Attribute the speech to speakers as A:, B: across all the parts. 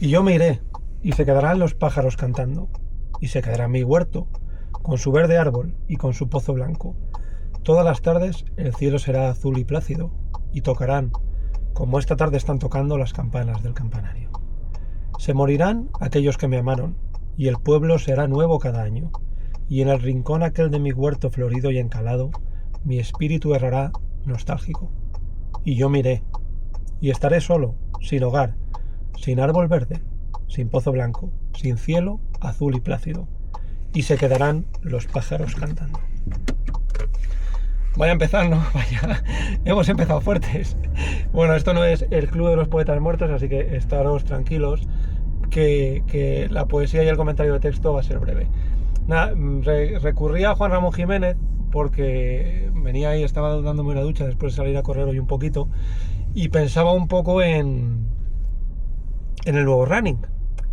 A: Y yo me iré, y se quedarán los pájaros cantando, y se quedará mi huerto, con su verde árbol y con su pozo blanco. Todas las tardes el cielo será azul y plácido, y tocarán, como esta tarde están tocando las campanas del campanario. Se morirán aquellos que me amaron, y el pueblo será nuevo cada año, y en el rincón aquel de mi huerto florido y encalado, mi espíritu errará nostálgico. Y yo me iré, y estaré solo, sin hogar, sin árbol verde, sin pozo blanco, sin cielo azul y plácido, y se quedarán los pájaros cantando. Vaya a empezar, ¿no? Vaya, hemos empezado fuertes. Bueno, esto no es el Club de los Poetas Muertos, así que estaros tranquilos, que la poesía y el comentario de texto va a ser breve. Nada, recurrí a Juan Ramón Jiménez porque venía ahí, estaba dándome una ducha después de salir a correr hoy un poquito, y pensaba un poco en el nuevo running,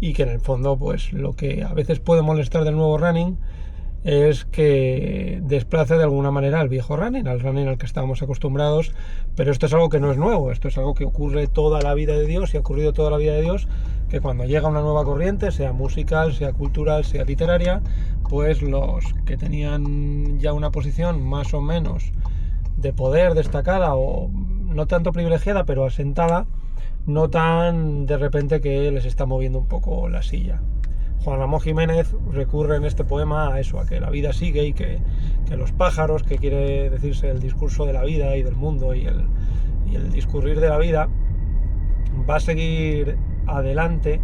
A: y que en el fondo pues lo que a veces puede molestar del nuevo running es que desplace de alguna manera al viejo running, al running al que estábamos acostumbrados, pero esto es algo que no es nuevo, esto es algo que ocurre toda la vida de Dios y ha ocurrido toda la vida de Dios, que cuando llega una nueva corriente, sea musical, sea cultural, sea literaria, pues los que tenían ya una posición más o menos de poder destacada o no tanto privilegiada, pero asentada, notan de repente que les está moviendo un poco la silla. Juan Ramón Jiménez recurre en este poema a eso, a que la vida sigue y que los pájaros, que quiere decirse el discurso de la vida y del mundo y el discurrir de la vida, va a seguir adelante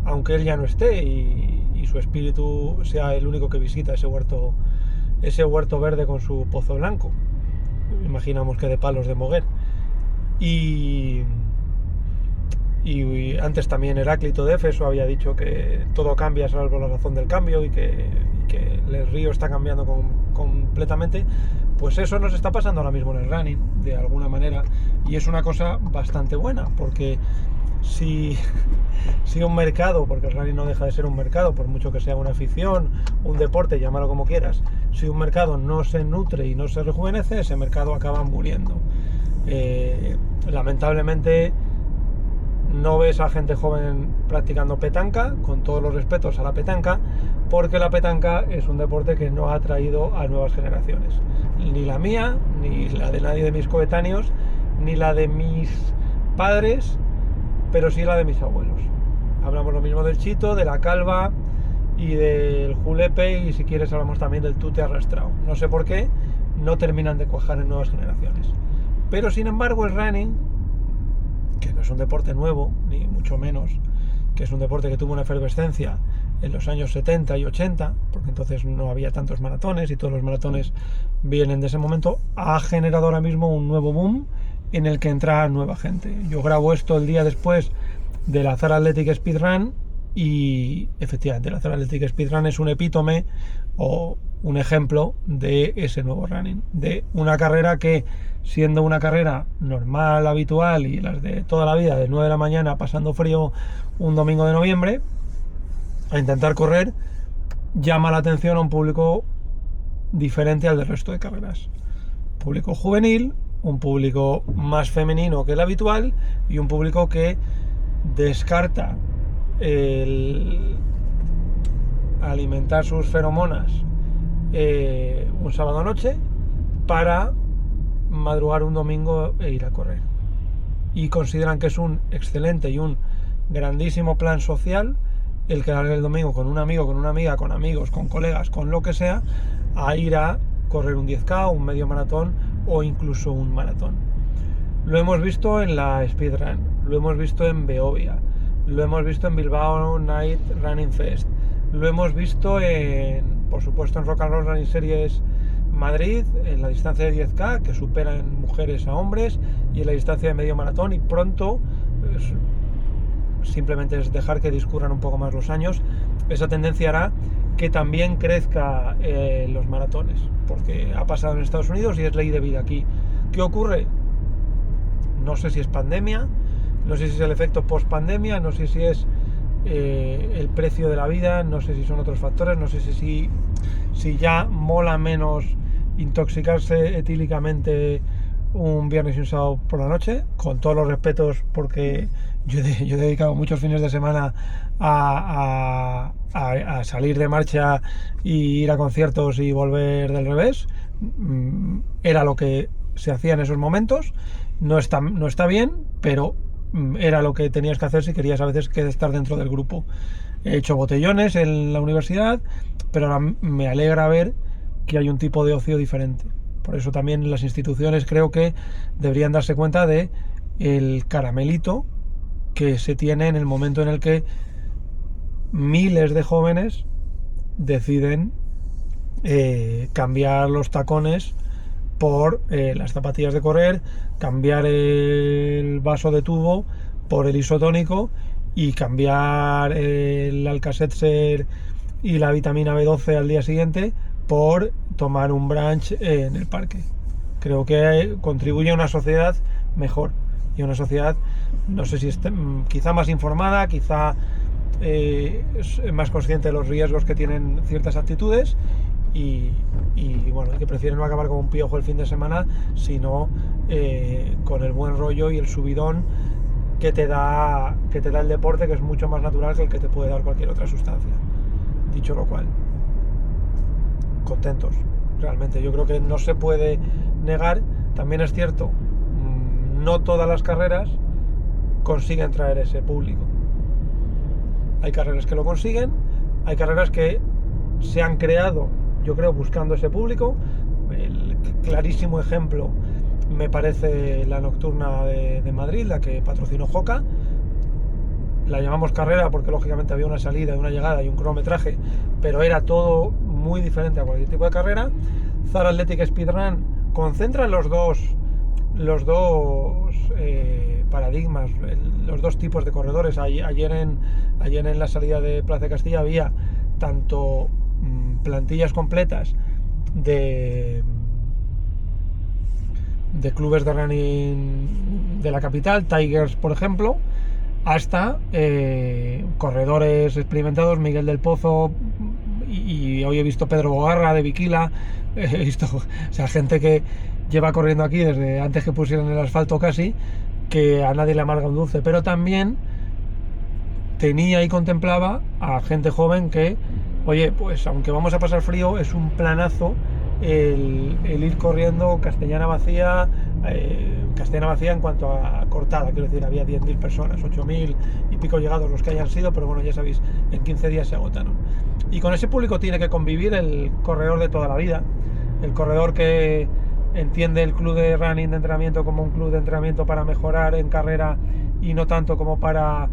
A: aunque él ya no esté y su espíritu sea el único que visita ese huerto verde con su pozo blanco. Imaginamos que de palos de moguer. Y antes también Heráclito de Éfeso había dicho que todo cambia salvo la razón del cambio y que el río está cambiando completamente. Pues eso nos está pasando ahora mismo en el running, de alguna manera, y es una cosa bastante buena, porque si un mercado, porque el running no deja de ser un mercado, por mucho que sea una afición, un deporte, llámalo como quieras, si un mercado no se nutre y no se rejuvenece, ese mercado acaba muriendo. Lamentablemente no ves a gente joven practicando petanca, con todos los respetos a la petanca, porque la petanca es un deporte que no ha atraído a nuevas generaciones, ni la mía, ni la de nadie de mis coetáneos, ni la de mis padres, pero sí la de mis abuelos. Hablamos lo mismo del chito, de la calva y del julepe, y si quieres hablamos también del tute arrastrado. No sé por qué no terminan de cuajar en nuevas generaciones, pero sin embargo el running, que no es un deporte nuevo, ni mucho menos, que es un deporte que tuvo una efervescencia en los años 70 y 80, porque entonces no había tantos maratones y todos los maratones vienen de ese momento, ha generado ahora mismo un nuevo boom en el que entra nueva gente. Yo grabo esto el día después del Azar Athletic Speedrun y efectivamente el Azar Athletic Speedrun es un epítome o un ejemplo de ese nuevo running, de una carrera que, siendo una carrera normal, habitual y las de toda la vida, de 9 de la mañana pasando frío un domingo de noviembre, a intentar correr, llama la atención a un público diferente al del resto de carreras. Público juvenil, un público más femenino que el habitual y un público que descarta el alimentar sus feromonas un sábado noche para madrugar un domingo e ir a correr, y consideran que es un excelente y un grandísimo plan social el quedar el domingo con un amigo, con una amiga, con amigos, con colegas, con lo que sea, a ir a correr un 10K, un medio maratón o incluso un maratón. Lo hemos visto en la Speedrun, lo hemos visto en Beovia, lo hemos visto en Bilbao Night Running Fest, lo hemos visto por supuesto en Rock and Roll Running Series Madrid, en la distancia de 10K, que superan mujeres a hombres, y en la distancia de medio maratón, y pronto, simplemente es dejar que discurran un poco más los años, esa tendencia hará que también crezca los maratones, porque ha pasado en Estados Unidos y es ley de vida aquí. ¿Qué ocurre? No sé si es pandemia, no sé si es el efecto post-pandemia, no sé si es el precio de la vida, no sé si son otros factores, no sé si ya mola menos intoxicarse etílicamente un viernes y un sábado por la noche, con todos los respetos, porque yo he dedicado muchos fines de semana a salir de marcha y ir a conciertos y volver del revés. Era lo que se hacía en esos momentos. No está bien, pero era lo que tenías que hacer si querías a veces estar dentro del grupo. He hecho botellones en la universidad, pero ahora me alegra ver que hay un tipo de ocio diferente. Por eso también las instituciones creo que deberían darse cuenta de el caramelito que se tiene en el momento en el que miles de jóvenes deciden cambiar los tacones por las zapatillas de correr, cambiar el vaso de tubo por el isotónico y cambiar el Alka-Seltzer y la vitamina B12 al día siguiente por tomar un brunch en el parque. Creo que contribuye a una sociedad mejor y a una sociedad, no sé si quizá más informada, quizá más consciente de los riesgos que tienen ciertas actitudes y bueno, que prefieren no acabar como un piojo el fin de semana, sino con el buen rollo y el subidón que te da el deporte, que es mucho más natural que el que te puede dar cualquier otra sustancia. Dicho lo cual, contentos, realmente. Yo creo que no se puede negar. También es cierto, no todas las carreras consiguen traer ese público. Hay carreras que lo consiguen, hay carreras que se han creado, yo creo, buscando ese público. El clarísimo ejemplo me parece la nocturna de Madrid, la que patrocinó Hoka. La llamamos carrera porque lógicamente había una salida y una llegada y un cronometraje, pero era todo muy diferente a cualquier tipo de carrera. Zara Athletic Speedrun concentra los dos paradigmas, los dos tipos de corredores. Ayer en la salida de Plaza de Castilla había tanto plantillas completas de clubes de running de la capital, Tigers por ejemplo, hasta corredores experimentados, Miguel del Pozo, y hoy he visto Pedro Bogarra de Viquila, he visto, o sea, gente que lleva corriendo aquí desde antes que pusieran el asfalto casi, que a nadie le amarga un dulce, pero también tenía y contemplaba a gente joven que, oye, pues aunque vamos a pasar frío, es un planazo el ir corriendo Castellana vacía en cuanto a cortada, quiero decir, había 10.000 personas, 8.000 y pico llegados los que hayan sido, pero bueno, ya sabéis, en 15 días se agotaron. Y con ese público tiene que convivir el corredor de toda la vida, el corredor que entiende el club de running de entrenamiento como un club de entrenamiento para mejorar en carrera y no tanto como para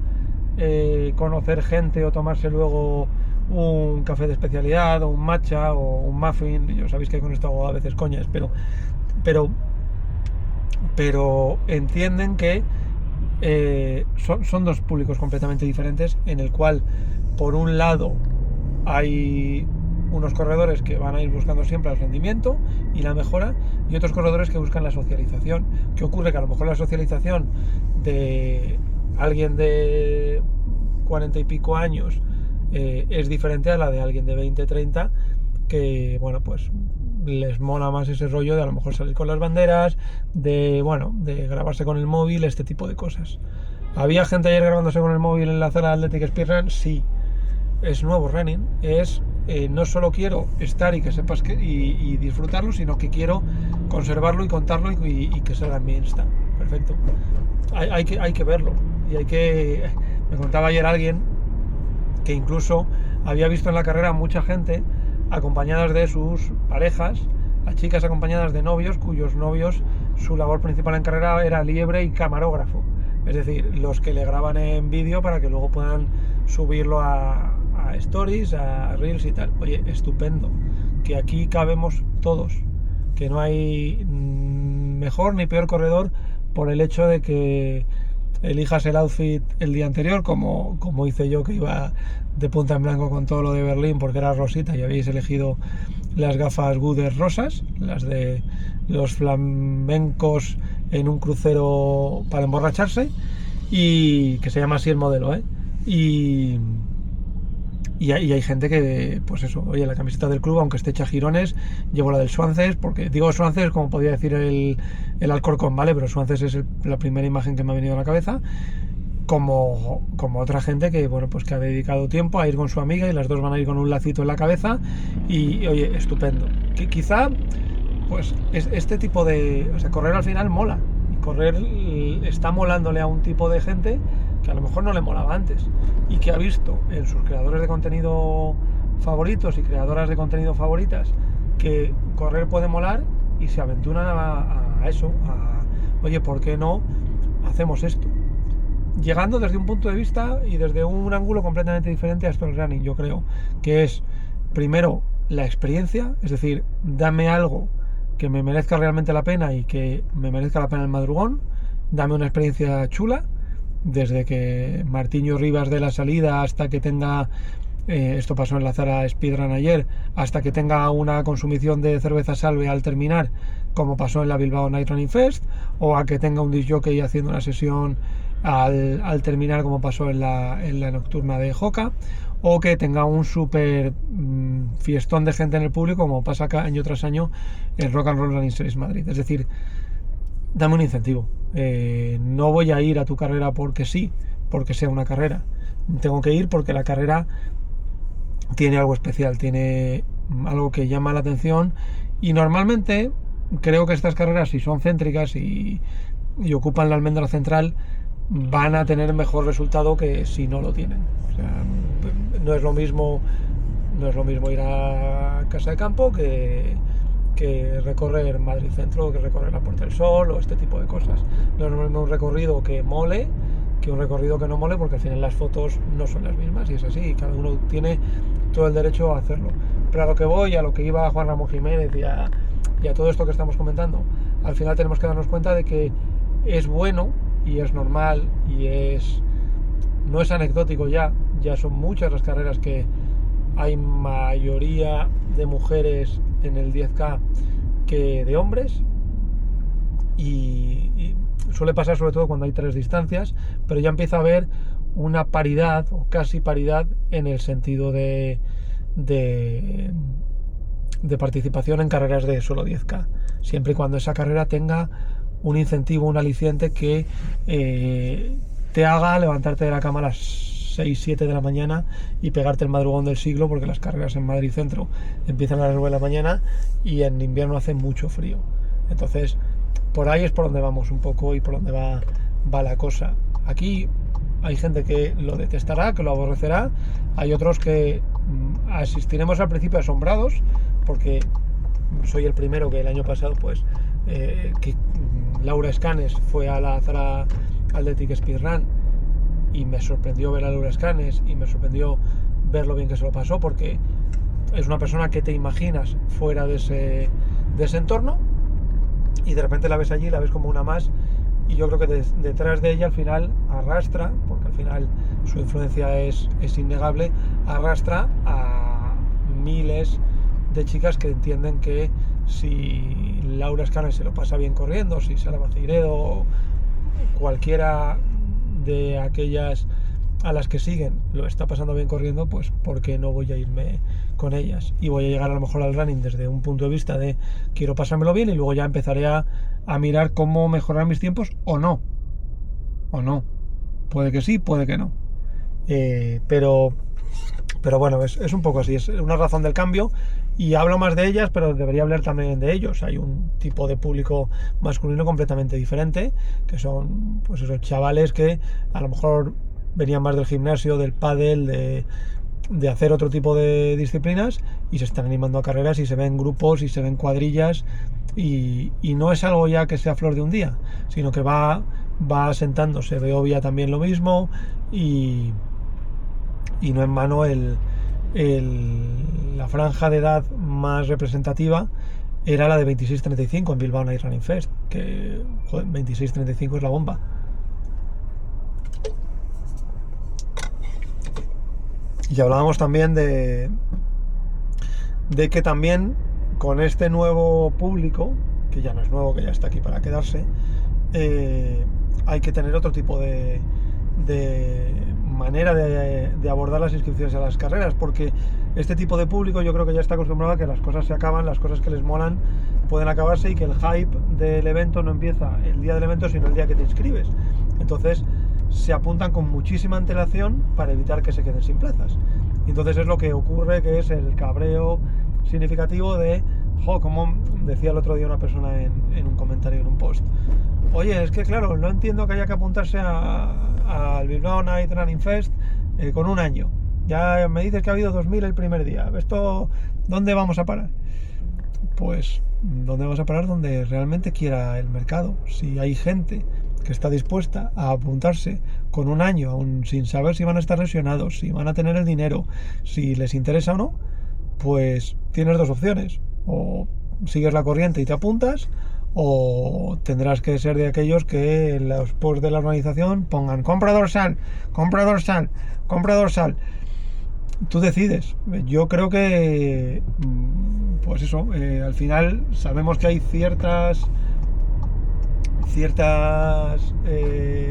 A: conocer gente o tomarse luego un café de especialidad o un matcha o un muffin. Yo sabéis que con esto hago a veces coñas, pero entienden que son dos públicos completamente diferentes, en el cual por un lado hay unos corredores que van a ir buscando siempre el rendimiento y la mejora, y otros corredores que buscan la socialización. ¿Qué ocurre? Que a lo mejor la socialización de alguien de 40 y pico años es diferente a la de alguien de 20, 30, que bueno, pues les mola más ese rollo de a lo mejor salir con las banderas, de grabarse con el móvil, este tipo de cosas. ¿Había gente ayer grabándose con el móvil en la Zara Athletic Speedrun? Sí. Es nuevo running, es no solo quiero estar y que sepas y disfrutarlo, sino que quiero conservarlo y contarlo y que salga en mi Insta. Perfecto. Hay que verlo. Me contaba ayer alguien que incluso había visto en la carrera mucha gente acompañadas de sus parejas, a chicas acompañadas de novios cuyos novios, su labor principal en carrera era liebre y camarógrafo, es decir, los que le graban en vídeo para que luego puedan subirlo a stories, a reels y tal. Oye, estupendo, que aquí cabemos todos, que no hay mejor ni peor corredor por el hecho de que elijas el outfit el día anterior, como hice yo, que iba de punta en blanco con todo lo de Berlín porque era rosita y habéis elegido las gafas Goodyear rosas, las de los flamencos en un crucero para emborracharse, y que se llama así el modelo, y y hay gente que, pues eso, oye, la camiseta del club, aunque esté hecha girones, llevo la del Swanses, porque digo Swanses como podría decir el Alcorcón, ¿vale? Pero Swanses es la primera imagen que me ha venido a la cabeza. Como otra gente que, bueno, pues que ha dedicado tiempo a ir con su amiga y las dos van a ir con un lacito en la cabeza y oye, estupendo. Quizá, pues, este tipo de... O sea, correr al final mola. Y correr está molándole a un tipo de gente que a lo mejor no le molaba antes y que ha visto en sus creadores de contenido favoritos y creadoras de contenido favoritas que correr puede molar y se aventuran a eso, oye, ¿por qué no hacemos esto? Llegando desde un punto de vista y desde un ángulo completamente diferente a esto del running, yo creo, que es, primero, la experiencia, es decir, dame algo que me merezca realmente la pena y que me merezca la pena el madrugón, dame una experiencia chula, desde que Martiño Rivas de la salida hasta que tenga, esto pasó en la Zara Speedrun ayer, hasta que tenga una consumición de cerveza Salve al terminar, como pasó en la Bilbao Night Running Fest, o a que tenga un disc jockey haciendo una sesión al terminar, como pasó en la nocturna de Joca, o que tenga un súper fiestón de gente en el público, como pasa acá año tras año en Rock and Roll Running Series Madrid. Es decir, dame un incentivo. No voy a ir a tu carrera porque sí, porque sea una carrera. Tengo que ir porque la carrera tiene algo especial, tiene algo que llama la atención, y normalmente creo que estas carreras, si son céntricas y ocupan la almendra central, van a tener mejor resultado que si no lo tienen. O sea, no es lo mismo ir a Casa de Campo que recorrer Madrid Centro, que recorrer la Puerta del Sol o este tipo de cosas. No es lo mismo un recorrido que mole que un recorrido que no mole, porque al final las fotos no son las mismas y es así, y cada uno tiene todo el derecho a hacerlo. Pero a lo que voy, a lo que iba Juan Ramón Jiménez y a todo esto que estamos comentando, al final tenemos que darnos cuenta de que es bueno y es normal y no es anecdótico, ya son muchas las carreras que hay mayoría de mujeres en el 10K que de hombres, y suele pasar sobre todo cuando hay 3 distancias, pero ya empieza a haber una paridad o casi paridad en el sentido de participación en carreras de solo 10K, siempre y cuando esa carrera tenga un incentivo, un aliciente que te haga levantarte de la cama a las 6-7 de la mañana y pegarte el madrugón del siglo, porque las carreras en Madrid Centro empiezan a las 9 de la mañana y en invierno hace mucho frío. Entonces, por ahí es por donde vamos un poco y por donde va la cosa. Aquí hay gente que lo detestará, que lo aborrecerá, hay otros que asistiremos al principio asombrados, porque soy el primero que el año pasado, pues, que Laura Escanes fue a la Zara Athletic Speedrun y me sorprendió ver a Laura Escanes y me sorprendió ver lo bien que se lo pasó, porque es una persona que te imaginas fuera de ese entorno y de repente la ves allí, la ves como una más, y yo creo que detrás de ella al final arrastra, porque al final su influencia es innegable, arrastra a miles de chicas que entienden que si Laura Escanes se lo pasa bien corriendo, si Sara Maceiredo, cualquiera de aquellas a las que siguen lo está pasando bien corriendo, pues ¿por qué no voy a irme con ellas? Y voy a llegar a lo mejor al running desde un punto de vista de quiero pasármelo bien, y luego ya empezaré a mirar cómo mejorar mis tiempos o no. Puede que sí, puede que no. Pero bueno, es un poco así, es una razón del cambio, y hablo más de ellas, pero debería hablar también de ellos. Hay un tipo de público masculino completamente diferente, que son pues esos chavales que a lo mejor venían más del gimnasio, del pádel, de hacer otro tipo de disciplinas, y se están animando a carreras y se ven grupos y se ven cuadrillas, y no es algo ya que sea flor de un día, sino que va asentándose. Beovia también lo mismo, y no en vano la franja de edad más representativa era la de 26-35 en Bilbao Night Running Fest, que 26-35 es la bomba. Y hablábamos también de que también con este nuevo público, que ya no es nuevo, que ya está aquí para quedarse, hay que tener otro tipo de manera de abordar las inscripciones a las carreras, porque este tipo de público yo creo que ya está acostumbrado a que las cosas se acaban, las cosas que les molan pueden acabarse y que el hype del evento no empieza el día del evento sino el día que te inscribes. Entonces se apuntan con muchísima antelación para evitar que se queden sin plazas. Y entonces es lo que ocurre, que es el cabreo significativo de, como decía el otro día una persona en un comentario, en un post, oye, es que claro, no entiendo que haya que apuntarse al Bilbao Night Running Fest con un año. Ya me dices que ha habido 2000 el primer día. ¿Esto dónde vamos a parar? Pues, ¿dónde vamos a parar? Donde realmente quiera el mercado. Si hay gente que está dispuesta a apuntarse con un año, aún sin saber si van a estar lesionados, si van a tener el dinero, si les interesa o no, pues tienes dos opciones. O sigues la corriente y te apuntas, o tendrás que ser de aquellos que en los posts de la organización pongan compra dorsal, compra dorsal, compra dorsal. Tú decides. Yo creo que pues eso, al final sabemos que hay ciertas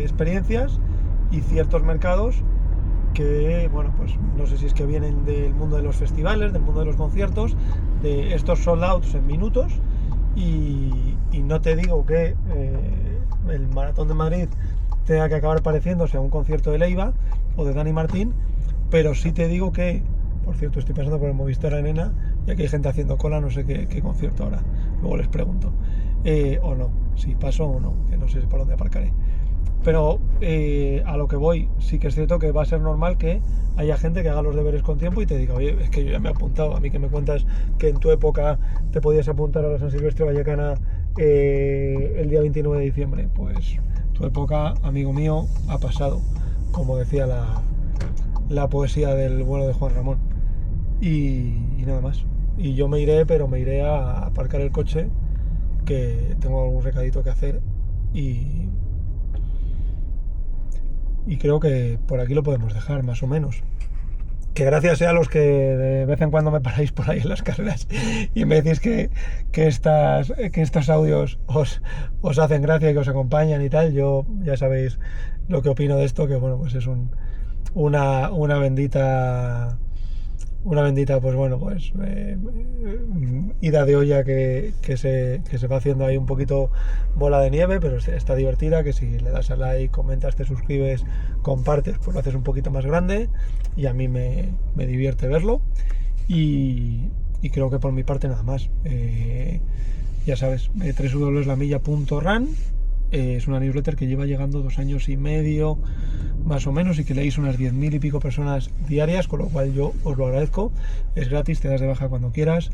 A: experiencias y ciertos mercados que, bueno, pues no sé si es que vienen del mundo de los festivales, del mundo de los conciertos, de estos sold outs en minutos, y no te digo que el Maratón de Madrid tenga que acabar pareciéndose a un concierto de Leiva o de Dani Martín, pero sí te digo que, por cierto, estoy pasando por el Movistar Arena y aquí hay gente haciendo cola, no sé qué concierto ahora, luego les pregunto, o no, si paso o no, que no sé por dónde aparcaré. Pero a lo que voy, sí que es cierto que va a ser normal que haya gente que haga los deberes con tiempo y te diga, oye, es que yo ya me he apuntado. A mí que me cuentas que en tu época te podías apuntar a la San Silvestre Vallecana el día 29 de diciembre. Pues tu época, amigo mío, ha pasado, como decía la poesía del bueno de Juan Ramón. Y nada más. Y yo me iré, pero me iré a aparcar el coche, que tengo algún recadito que hacer, y creo que por aquí lo podemos dejar, más o menos. Que gracias sea a los que de vez en cuando me paráis por ahí en las carreras y me decís que estos audios os hacen gracia y que os acompañan y tal. Yo ya sabéis lo que opino de esto, que bueno, pues es una bendita, pues bueno, pues ida de olla que se va haciendo ahí un poquito bola de nieve, pero está divertida, que si le das a like, comentas, te suscribes, compartes, pues lo haces un poquito más grande y a mí me divierte verlo, y creo que por mi parte nada más. Ya sabes, www.lamilla.run es una newsletter que lleva llegando 2 años y medio más o menos, y que leéis unas 10.000 y pico personas diarias, con lo cual yo os lo agradezco. Es gratis, te das de baja cuando quieras.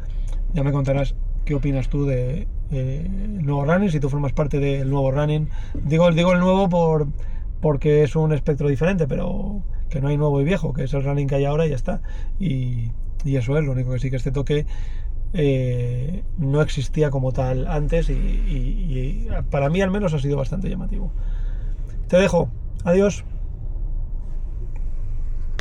A: Ya me contarás qué opinas tú de el nuevo running, si tú formas parte del nuevo running. Digo el nuevo porque es un espectro diferente, pero que no hay nuevo y viejo, que es el running que hay ahora y ya está. Y eso es lo único. Que sí que es cierto que no existía como tal antes, y para mí al menos ha sido bastante llamativo. Te dejo, adiós.